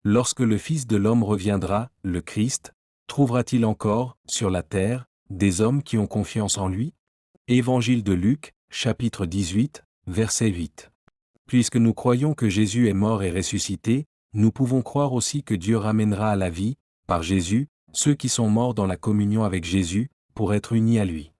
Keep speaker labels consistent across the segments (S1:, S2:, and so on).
S1: Lorsque le Fils de l'homme reviendra, le Christ, trouvera-t-il encore, sur la terre, des hommes qui ont confiance en lui? Évangile de Luc, chapitre 18, verset 8. Puisque nous croyons que Jésus est mort et ressuscité, nous pouvons croire aussi que Dieu ramènera à la vie, par Jésus, ceux qui sont morts dans la communion avec Jésus, pour être unis à lui.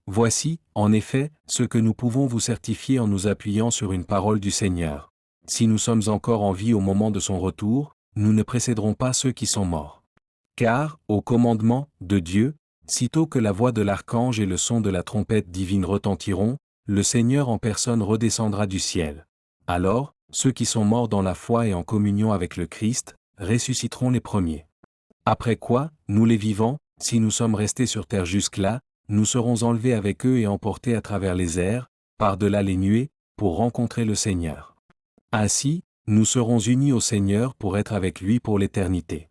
S1: Voici, en effet, ce que nous pouvons vous certifier en nous appuyant sur une parole du Seigneur. Si nous sommes encore en vie au moment de son retour, nous ne précéderons pas ceux qui sont morts. Car, au commandement de Dieu, sitôt que la voix de l'archange et le son de la trompette divine retentiront, le Seigneur en personne redescendra du ciel. Alors, ceux qui sont morts dans la foi et en communion avec le Christ, ressusciteront les premiers. Après quoi, nous les vivants, si nous sommes restés sur terre jusque-là, nous serons enlevés avec eux et emportés à travers les airs, par-delà les nuées, pour rencontrer le Seigneur. Ainsi, nous serons unis au Seigneur pour être avec lui pour l'éternité.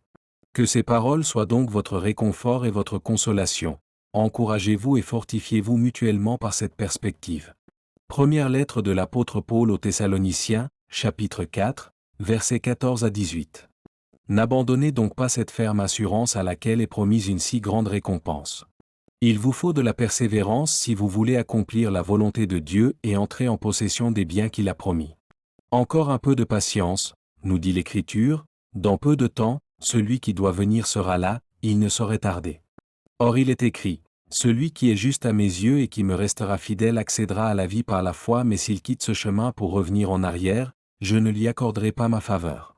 S1: Que ces paroles soient donc votre réconfort et votre consolation. Encouragez-vous et fortifiez-vous mutuellement par cette perspective. Première lettre de l'apôtre Paul aux Thessaloniciens, chapitre 4, versets 14 à 18. N'abandonnez donc pas cette ferme assurance à laquelle est promise une si grande récompense. Il vous faut de la persévérance si vous voulez accomplir la volonté de Dieu et entrer en possession des biens qu'il a promis. Encore un peu de patience, nous dit l'Écriture, dans peu de temps, celui qui doit venir sera là, il ne saurait tarder. Or il est écrit, celui qui est juste à mes yeux et qui me restera fidèle accédera à la vie par la foi, mais s'il quitte ce chemin pour revenir en arrière, je ne lui accorderai pas ma faveur.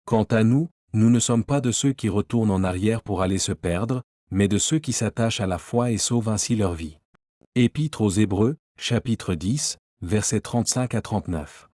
S1: Quant à nous, nous ne sommes pas de ceux qui retournent en arrière pour aller se perdre, mais de ceux qui s'attachent à la foi et sauvent ainsi leur vie. Épître aux Hébreux, chapitre 10, versets 35 à 39.